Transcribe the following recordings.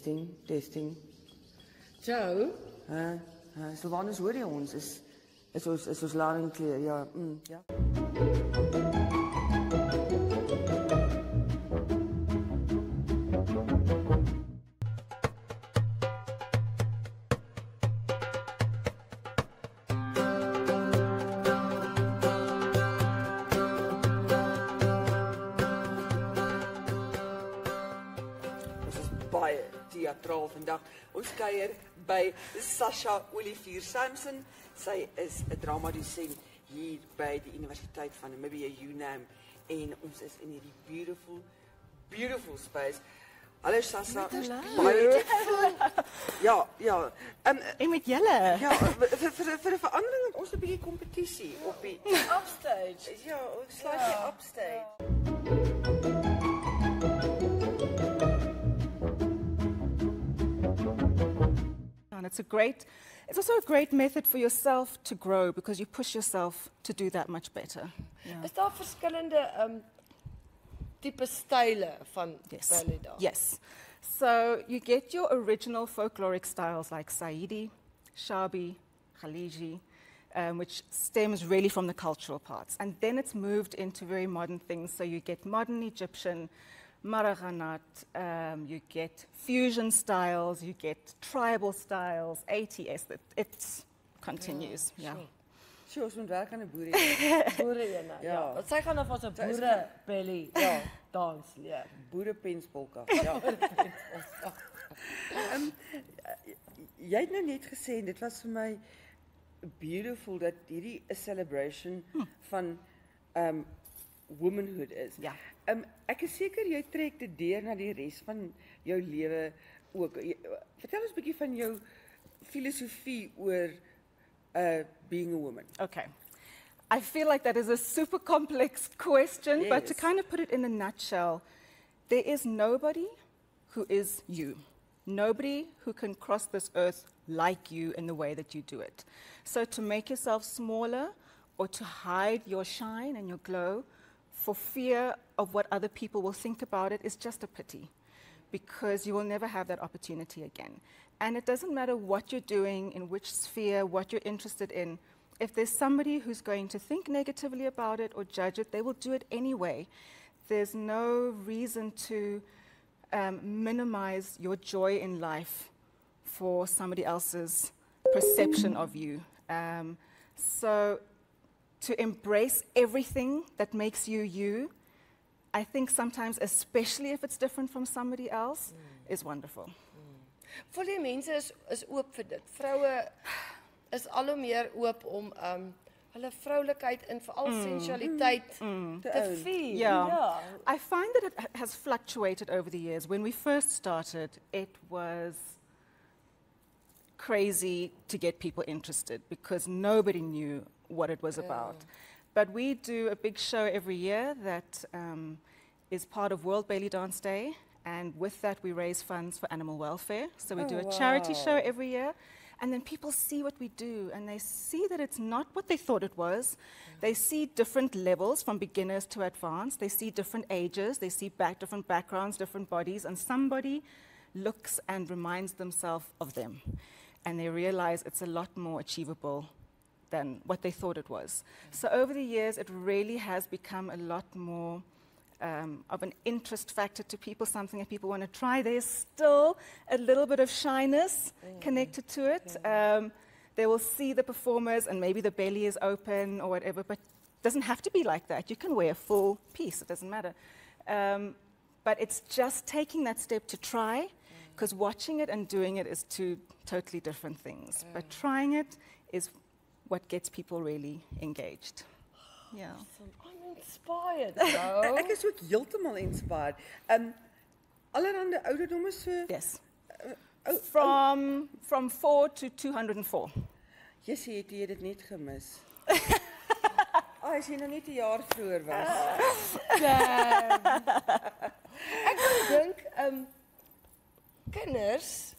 testing. Joe? Sylvanus, hoor jy ons? Is ons loud and clear? Ja, ja. Baie teatraal vandag. Ons kuier by Sasha Olivier Sampson. Sy is 'n dramadosent hier by die Universiteit van Namibia, UNAM, en ons is in hierdie beautiful space. Hallo Sasha. Baie ja. En met julle? Ja, vir 'n verandering het ons 'n bietjie kompetisie op die Upstage. Ja, ons slaag die upstage. And it's also a great method for yourself to grow because you push yourself to do that much better. Yeah. Is daar verskillende tipe style van ballet dans? Yes. So you get your original folkloric styles like Saidi, Shabi, Khaliji, which stems really from the cultural parts. And then it's moved into very modern things. So you get modern Egyptian, Maraganat, you get fusion styles, you get tribal styles, ATS, it continues. Yeah. Sure, ons moet werk aan 'n boere. Boere ja. Want sy gaan nou vir 'n boere belly dans leer. Boere penspolka. Ja. Jy het nou net gesê dit was vir my beautiful dat hierdie 'n celebration van womanhood is. Ja. Ek is seker jy trek dit deur na die res van jou lewe ook. Vertel ons 'n bietjie van jou filosofie oor being a woman. Okay. I feel like that is a super complex question, Yes. but to kind of put it in a nutshell, there is nobody who is you. Nobody who can cross this earth like you in the way that you do it. So to make yourself smaller or to hide your shine and your glow for fear of what other people will think about it is just a pity, because you will never have that opportunity again. And it doesn't matter what you're doing, in which sphere, what you're interested in. If there's somebody who's going to think negatively about it or judge it, they will do it anyway. There's no reason to minimize your joy in life for somebody else's perception of you. So to embrace everything that makes you you, I think sometimes, especially if it's different from somebody else, is wonderful. Voel die mense is oop vir dit. Vroue is al hoe meer oop om hulle vroulikheid en veral sensualiteit te vier. Yeah. I find that it has fluctuated over the years. When we first started, it was crazy to get people interested because nobody knew what it was about. But we do a big show every year that is part of World Belly Dance Day. And with that, we raise funds for animal welfare. So we do a charity show every year. And then people see what we do, and they see that it's not what they thought it was. They see different levels from beginners to advanced. They see different ages. They see different backgrounds, different bodies. And somebody looks and reminds themselves of them. And they realize it's a lot more achievable than what they thought it was. So over the years, it really has become a lot more of an interest factor to people, something that people want to try. There's still a little bit of shyness connected to it. They will see the performers and maybe the belly is open or whatever, but it doesn't have to be like that. You can wear a full piece, it doesn't matter. But it's just taking that step to try, because watching it and doing it is two totally different things. But trying it is what gets people really engaged. Yeah. I'm inspired, bro. Ek is ook heeltemal inspired. Allerhande ouderdomme so. Yes. From 4 to 204. Jessie, het jy dit net gemis? As jy nou net 'n jaar vroeër was. Ek dink kinders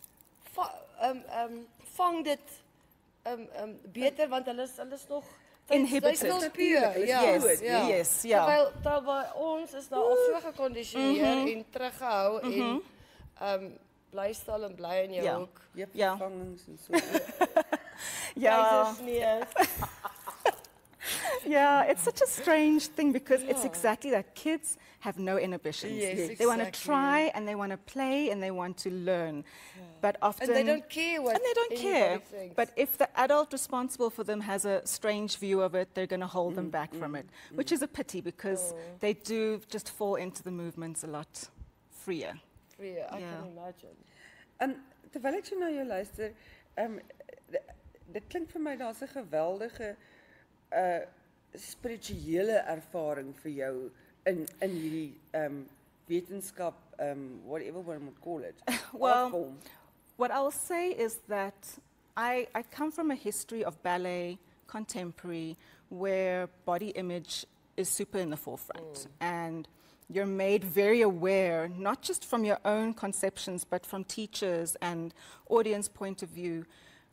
vang dit beter want hulle is nog inhibited. Yes. Terwyl ons is daar al so gekondisioneer en teruggehou en bly stil en bly in jou Ja. hoek. Ja. Vervangings en so. Yeah. Keisersnee. Yeah, it's such a strange thing because it's exactly that. Kids have no inhibitions. Yes, They want to exactly. try and they want to play and they want to learn. But often And they don't care what and they don't care. anybody thinks. But if the adult responsible for them has a strange view of it, they're going to hold them back from it, which is a pity because they do just fall into the movements a lot freer. Free, I Ja. can imagine. En terwyl ek so na jou luister, dit klink vir my daar's 'n geweldige spirituele ervaring vir jou in hierdie wetenskap, whatever one would call it. Well, Afkom. What I'll say is that I come from a history of ballet, contemporary, where body image is super in the forefront. And you're made very aware, not just from your own conceptions, but from teachers and audience point of view,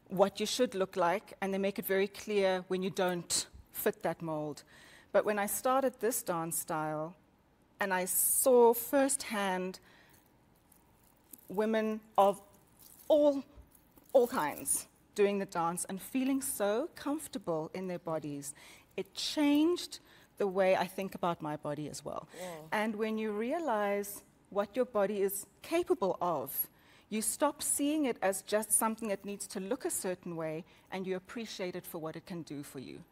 what you should look like, and they make it very clear when you don't fit that mold. But when I started this dance style, and I saw firsthand women of all kinds doing the dance and feeling so comfortable in their bodies, it changed the way I think about my body as well. And when you realize what your body is capable of, you stop seeing it as just something that needs to look a certain way, and you appreciate it for what it can do for you.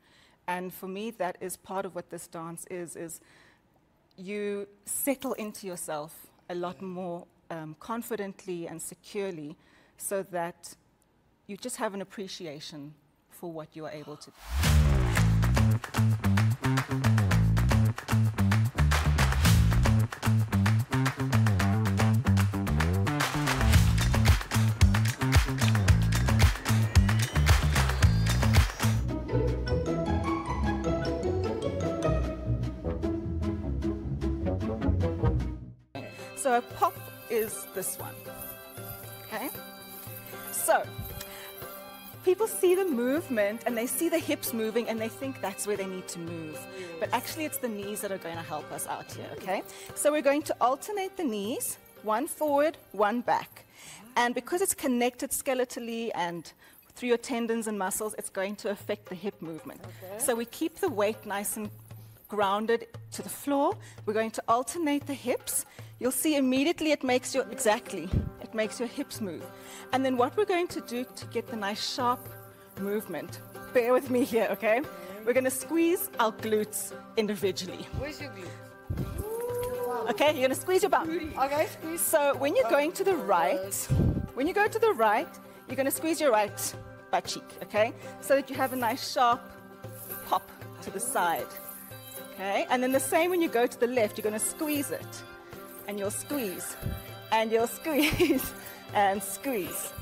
And for me, that is part of what this dance is you settle into yourself a lot more confidently and securely, so that you just have an appreciation for what you are able to do. So a pop is this one, okay? So people see the movement and they see the hips moving and they think that's where they need to move. But actually it's the knees that are going to help us out here, okay? So we're going to alternate the knees, one forward, one back. And because it's connected skeletally and through your tendons and muscles, it's going to affect the hip movement. Okay. So we keep the weight nice and grounded to the floor. We're going to alternate the hips. You'll see immediately it makes your hips move. And then what we're going to do to get the nice sharp movement, bear with me here, okay? We're going to squeeze our glutes individually. Where's your glute? Okay, you're going to squeeze your bum. Okay, squeeze. So when you're going to the right, you're going to squeeze your right butt cheek, okay? So that you have a nice sharp pop to the side. Okay, and then the same when you go to the left, you're going to squeeze it. And you'll squeeze. And you'll squeeze. And squeeze.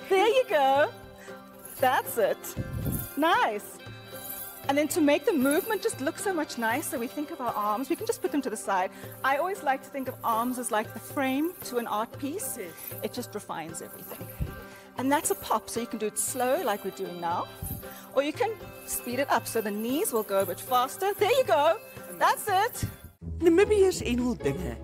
There you go. That's it. Nice. And then to make the movement just look so much nicer, we think of our arms. We can just put them to the side. I always like to think of arms as like the frame to an art piece. It just refines everything. And that's a pop, so you can do it slow like we're doing now. Or you can speed it up, so the knees will go a bit faster. There you go. That's it. Namibiërs en hul dinge.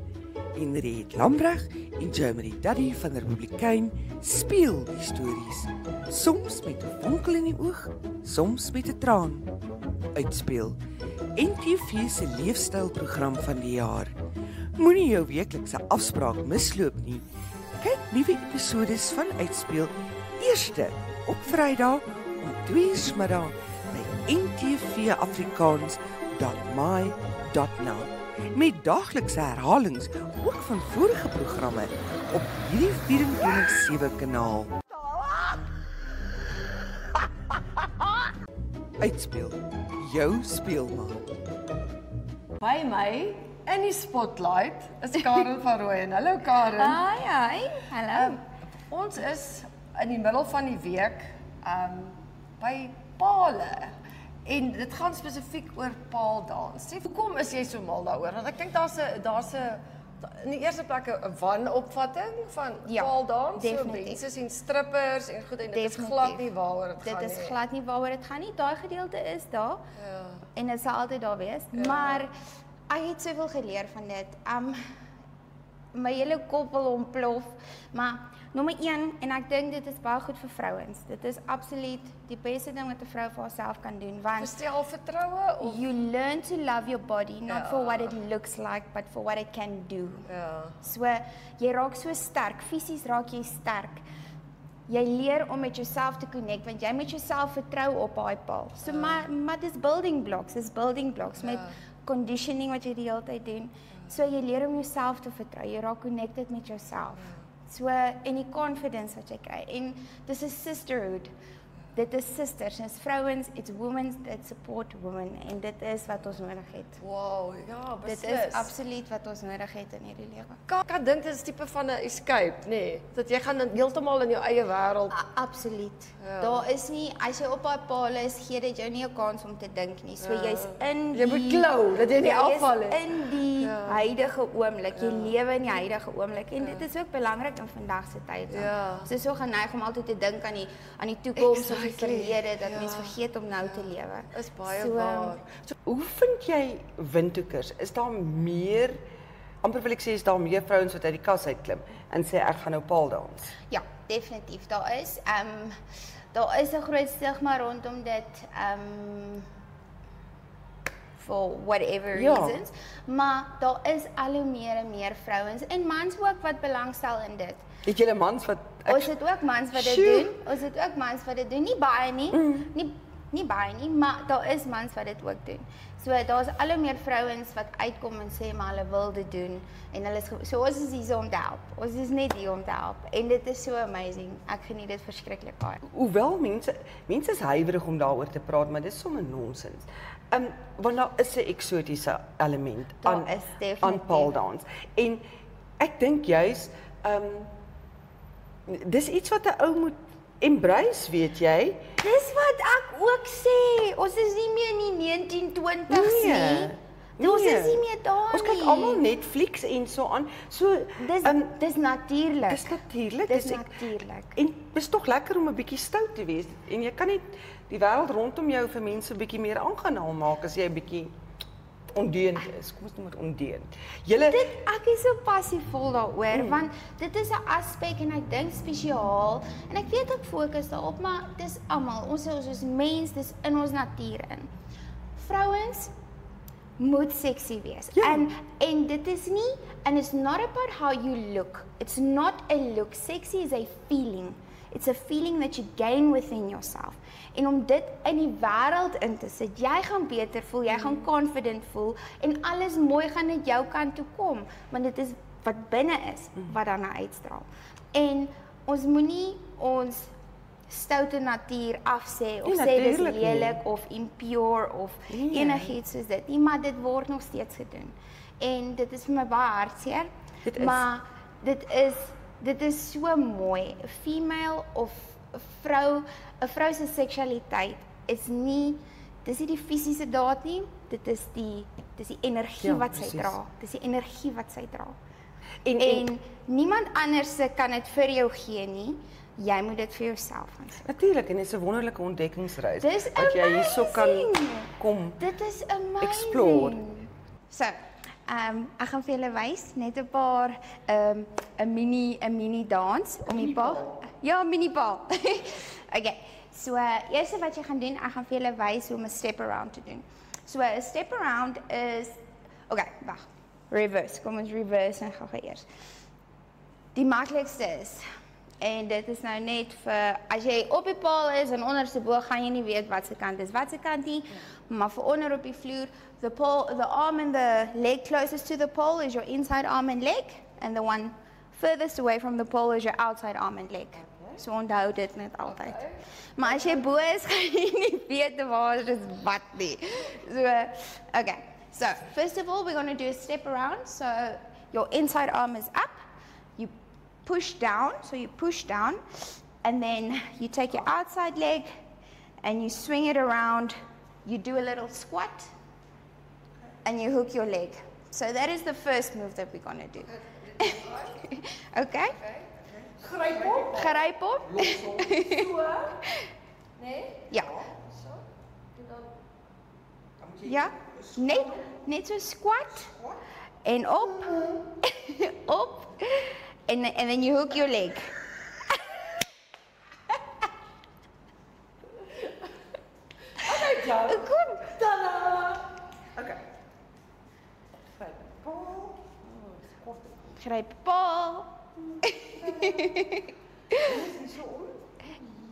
Henriette Lambrecht en Jeremy Daddy van die Republikein speel die stories. Soms met 'n vonkel in die oog, soms met 'n traan. Uitspeel. NTV se leefstylprogram van die jaar. Moenie jou weeklikse afspraak misloop nie. Kyk nuwe episodes van Uitspeel eerste op Vrydag om 2:00 by ntvafrikaans.my.now. Met daaglikse herhalings ook van vorige programme op hierdie 24/7 kanaal. Uitspeel, jou speelmaat. By my in die spotlight is Karen van Rooyen. Hallo Karen. Hi, hallo. Ons is in die middel van die week by Paale. En dit gaan spesifiek oor paaldans. Sê, hoekom is jy so mal daaroor? Want ek dink daar's 'n in die eerste plek 'n wanopvatting van paaldans. definitief. So mense sien strippers en goed en dit is Definitief. glad nie waaroor dit gaan Dit is nie. glad nie waaroor dit gaan nie. Daai gedeelte is daar. Ja. En dit sal altyd daar wees. Maar ek het soveel geleer van dit. my hele kop wil ontplof. Maar nommer 1 en ek dink dit is baie goed vir vrouens. Dit is absoluut die beste ding wat 'n vrou vir haarself kan doen want Selfvertroue of you learn to love your body not for what it looks like but for what it can do. ja. So jy raak so sterk, fisies raak jy sterk. Jy leer om met jouself te connect want jy moet jouself vertrou op daai paal. So maar dis building blocks met conditioning wat jy die hele tyd doen. So jy leer om jouself te vertrou. Jy raak connected met jouself. So en die confidence wat jy kry. En dis 'n sisterhood. Dit is sisters, dis vrouens, it's women that support women en dit is wat ons nodig het. Wow, ja, beslis. Dit is absoluut wat ons nodig het in hierdie lewe. Ek dink dit is tipe van 'n escape, nee. Dat jy gaan heeltemal in jou eie wêreld. Absoluut. Ja. Daar is nie, as jy op daai paal is, gee dit jou nie 'n kans om te dink nie. So jy's in Jy moet klou dat jy nie afval Jy nie. is in die huidige oomblik. Jy lewe in die huidige oomblik en dit is ook belangrik in vandag se tyd. Ja. Ons is so geneig om altyd te dink aan die toekoms of die Exactly. verlede dat mens vergeet om nou te lewe. Is baie So, waar. So, hoe vind jy windhoekers? Is daar meer, amper wil ek sê, is daar meer vrouens wat uit die kas uitklim en sê ek gaan nou paaldans? Ja, definitief. Daar is 'n groot stigma rondom dit for whatever Ja. reasons. Maar daar is al hoe meer en meer vrouens en mans ook wat belangstel in dit. Het julle mans wat Ons het ook mans wat dit Sjoe. doen. Ons het ook mans wat dit doen. Nie baie nie. Nie baie nie, maar daar is mans wat dit ook doen. So daar's al hoe meer vrouens wat uitkom en sê maar hulle wil dit doen en hulle is so ons is hier om te help. Ons is net hier om te help en dit is so amazing. Ek geniet dit verskriklik baie. Hoewel mense is huiwerig om daaroor te praat, maar dis sommer nonsens. Want daar is 'n eksotiese element Daar aan is definitief. aan paaldans. En ek dink juis dis iets wat 'n ou moet embrace, weet jy? Dis wat ek ook sê. Ons is nie meer in die 1920s nie. Ons is nie meer daar nie. Ons kyk almal Netflix en so aan. So Dis natuurlik. dis natuurlik. Dis ek- natuurlik. En dis tog lekker om 'n bietjie stout te wees. En jy kan net die wêreld rondom jou vir mense 'n bietjie meer aangenaam maak as jy 'n bietjie ondeend is. Kom ons noem dit ondeend. Julle Ek is so passievol daaroor want dit is 'n aspek en ek dink spesiaal en ek weet ek fokus daarop maar dis almal ons is mens dis in ons natuur in. Vrouens moet sexy wees. Ja. En dit is nie and it's not about how you look. It's not a look. Sexy is a feeling. It's a feeling that you gain within yourself. En om dit in die wêreld in te sit, jy gaan beter voel, jy gaan confident voel en alles mooi gaan net jou kant toe kom, want dit is wat binne is wat daarna uitstraal. En ons moenie ons stoute natuur afsê of Nee, sê dis natuurlijk nie. lelik of impure of Nee. enigiets soos dit nie, maar dit word nog steeds gedoen. En dit is vir my baie hartseer. Dit is. Maar dit is so mooi. 'n Female of 'n vrou se seksualiteit is nie dis nie die fisiese daad nie, dis die energie Ja, wat sy precies. dra. Dis die energie wat sy dra. en En niemand anders kan dit vir jou gee nie. Jy moet dit vir jouself aansit. natuurlik en dit is 'n wonderlike ontdekkingsreis Dis wat jy hierso kan amazing. kom. Dit is amazing. Explore. So, ek gaan vir julle wys net 'n paar 'n mini dans om die paal. Ja, mini paal. Okay. So, eers wat jy gaan doen, ek gaan vir julle wys hoe om 'n step around te doen. So, 'n step around is okay, wag. Reverse. Kom ons reverse en gou eers. Die maklikste is en dit is nou net vir as jy op die paal is en onderste bo gaan jy nie weet wat se kant is wat se kant nie, maar vir onder op die vloer, the arm and the leg closest to the pole is your inside arm and leg and the one furthest away from the pole is your outside arm and leg. So onthou dit net altyd. Maar as jy bo is, gaan jy nie weet waar is wat nie. So okay. So, first of all, we're going to do a step around. So, your inside arm is up. You push down. So, you push down. And then you take your outside leg and you swing it around. You do a little squat. And you hook your leg. So, that is the first move that we're going to do. Okay? Gryp op. Ja. Ja, net so squat and up, up, and then you hook your leg. Okay, Joe. Good. Ta-da! Okay. Gryp die paal. Gryp paal.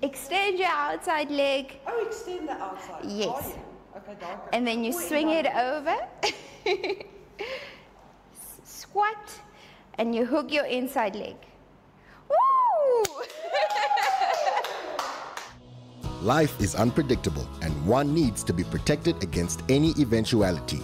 Extend your outside leg. Oh, extend the outside. Yes. Are you? Okay, daar kan And then you swing it over. Squat. And you hook your inside leg. Woo! Life is unpredictable and one needs to be protected against any eventuality.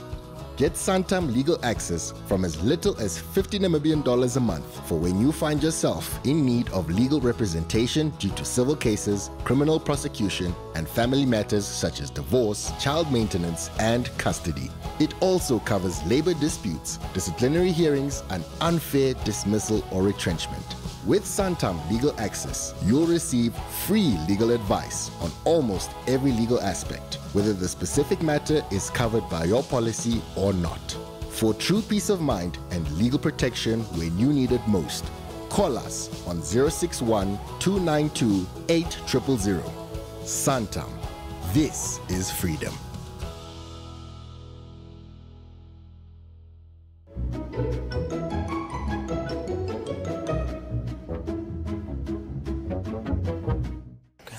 Get Santam legal access from as little as 50 Namibian dollars a month for when you find yourself in need of legal representation due to civil cases, criminal prosecution, and family matters such as divorce, child maintenance, and custody. It also covers labor disputes, disciplinary hearings, and unfair dismissal or retrenchment. With Santam Legal Access, you'll receive free legal advice on almost every legal aspect, whether the specific matter is covered by your policy or not. For true peace of mind and legal protection when you need it most, call us on 061 292 8000. Santam. This is freedom.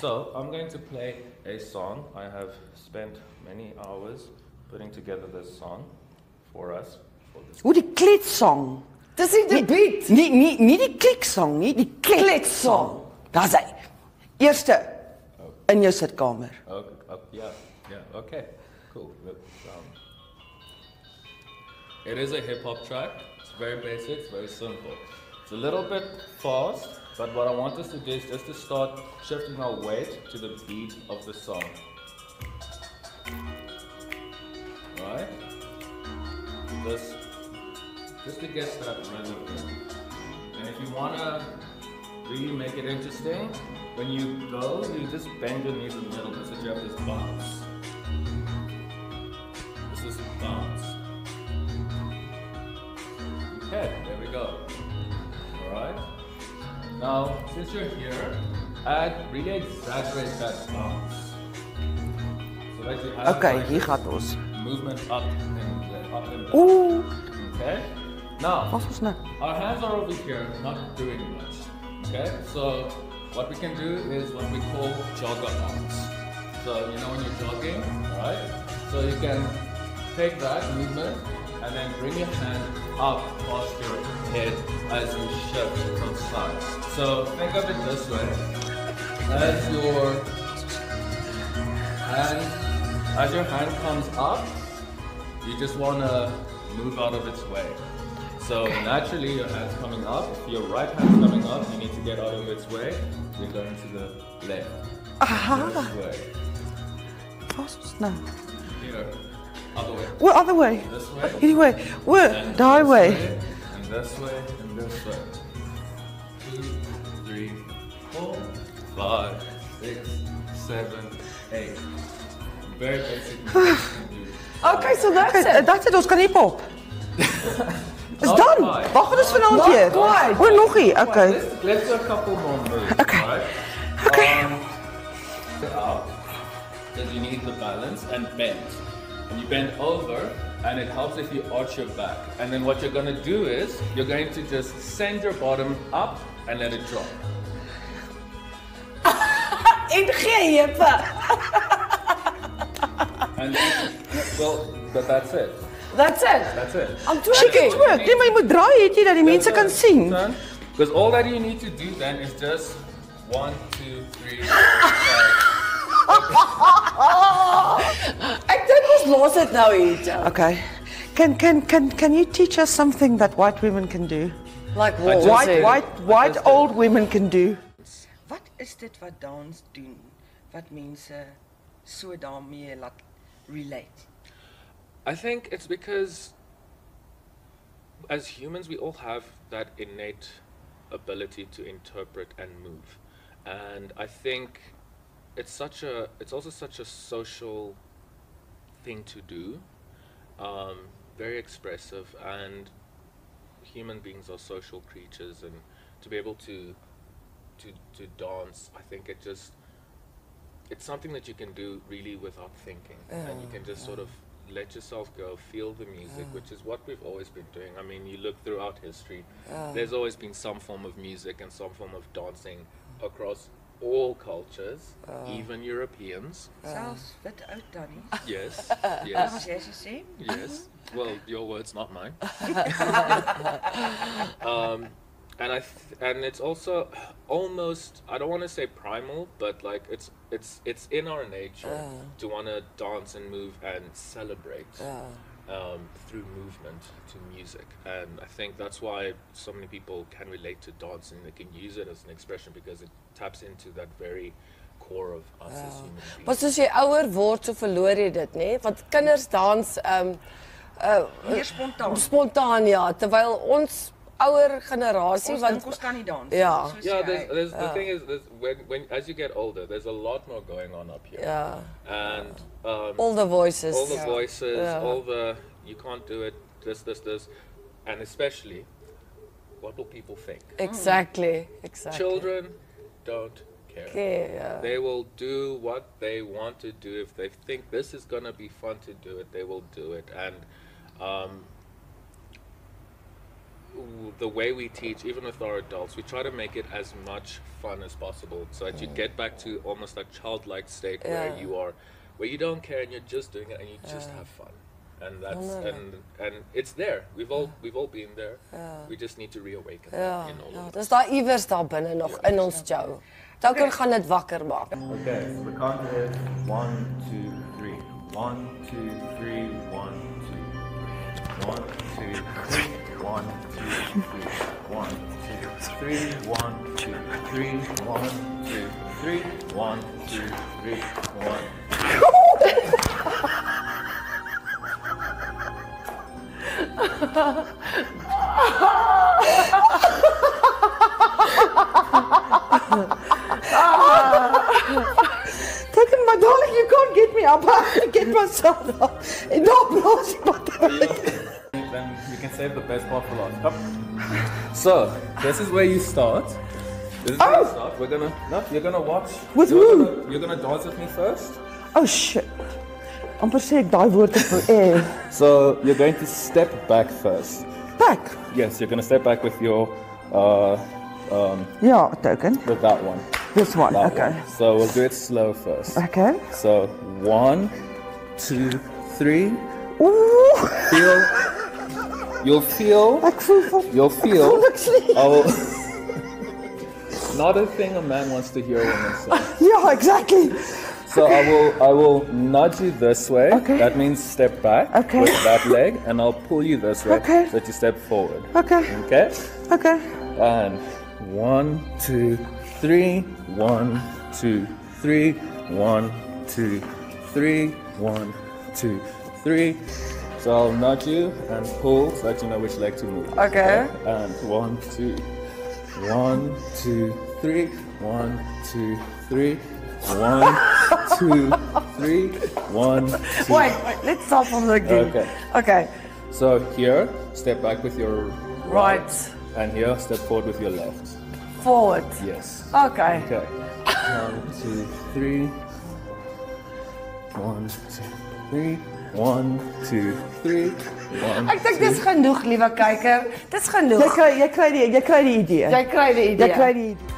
So, I'm going to play a song. I have spent many hours putting together this song for us. For this. Hoe die kletsong. Dis nie die beat. Nie die kliksong nie, die kletsong. Daar's hy. Eerste in jou sitkamer. Yeah, okay, cool. It is a hip-hop track. It's very basic, it's very simple. It's a little bit fast, but what I want us to do is just to start shifting our weight to the beat of the song. Right? Just to get that rhythm in. And if you want to really make it interesting, when you go, you just bend your knees a little bit so you have this bounce. This is a bounce. Okay, there we go. Alright? Now, since you're here, really exaggerate that bounce. So that you have Okay, like hier this gaat ons. movement up and down. Ooh, Okay? Now, wat ons nou? our hands are over here, not doing much. Okay? So, what we can do is what we call jogger arms. So, you know when you're jogging, right? So, you can take that movement and then bring your hand up past your head as you shift from side. So, think of it this way. As your hand comes up, you just want to move out of its way. So naturally your hand's coming up. If your right hand's coming up, you need to get out of its way. You're going to the left. This way. Wat ons nou? Here. Other way. O, other way. This way. Hierdie way. O, And daai this way. And this way. And this way. 2, 3, 4, 5, 6, 7, 8. Very basic. Okay, so that's it. That's it, ons kan nie pop. Is Not dan. quite. Waar gaan ons vanaand Not weer? quite. O, nogie. Okay. Let's do a couple more moves. Okay. Right? Okay. Up. Because you need the balance and bend. And you bend over, and it helps if you arch your back. And then what you're going to do is you're going to just send your bottom up and let it drop. En gee heupe. And then, well, but that's it. That's it. That's it. I'm She can twerking. twerk. Nee, maar jy moet draai hierdie dat die mense kan sien. Because all that you need to do then is just 1, 2, 3, 4, 5. Ek dink ons los dit nou hier. Okay. Can you teach us something that white women can do? Like I what? just- White just- old women can do. Wat is dit wat dans doen wat mense so daarmee laat relate? I think it's because as humans we all have that innate ability to interpret and move. And I think it's also such a social thing to do. Very expressive, and human beings are social creatures, and to be able to dance, I think it's something that you can do really without thinking, and you can just sort of let yourself go, feel the music, which is what we've always been doing. I mean, you look throughout history, there's always been some form of music and some form of dancing across all cultures, even Europeans. Selfs wit oud tannie. Yes, Wat yes, jy sê? yes. Well, your words, not mine. And it's also almost, I don't want to say primal, but like it's in our nature to want to dance and move and celebrate through movement to music. And I think that's why so many people can relate to dance and they can use it as an expression, because it taps into that very core of us as human beings. Maar soos jy ouer word, so verloor jy dit, nê? Want kinders dans Meer spontaan. spontaan, ja, terwyl ons ouer generasie Ons want dink ons kan nie dans. Ja. Soos Yeah, jy. the thing is, when as you get older, there's a lot more going on up here. ja, And all the voices. all the voices, Yeah. all the you can't do it, this, and especially, what will people think? Exactly. Children don't care. Okay, ja. They will do what they want to do. If they think this is gonna be fun to do it, they will do it. And the way we teach, even with our adults, we try to make it as much fun as possible, so that you get back to almost that childlike state where you don't care and you're just doing it and you just have fun. And that's and it's there. We've all been there. We just need to reawaken that in all of us. Dis daar iewers daar binne nog in ons jou. Dalk gaan dit wakker maak. Okay, so the count is 1, 2, 3. 1, 2, 3, 1, 2. 1, 2, 3, 1, 2, 3. 1, 2, 3, 1, 2, 3, 1, 2, 3, 1, 2, 3, Taken my darling, you can't get me up. I have to get myself up. En daar blaas ek battery. Then you can save the best part for last. Up. So, this is where you start. This is where you start. You're gonna watch. With who? You're gonna dance with me first. Oh shit. Amper sê ek daai woord vir So, you're going to step back first. Back. Yes, you're gonna step back with your, Ja, token. with that one. This one. That Okay. one. So we'll do it slow first. Okay. So 1, 2, 3. Ooh. You'll feel. Ek voel van You'll feel. niks nie. Not a thing a man wants to hear a woman say. Ja, exactly. So I will nudge you this way. Okay. That means step back Okay. with that leg, and I'll pull you this way Okay. so that you step forward. Okay. Okay? Okay. And 1, 2, 3. 1, 2, 3. 1, 2, 3. 1, 2, 3. So I'll nudge you and pull so that you know which leg to move. Okay. And 1, 2, 1, 2, 3. 1, 2, 3. 1, 2, 3. 1, 2. Wait, let's start from the beginning. Okay. Okay. So here, step back with your Right. and here, step forward with your left. Forward. Yes. Okay. Okay. 1, 2, 3. 1, 2, 3. 1, 2, 3. 1. Ek dink dis genoeg, liewe kyker. Dis genoeg. Jy kry die idee. Jy kry die idee. Jy kry die idee.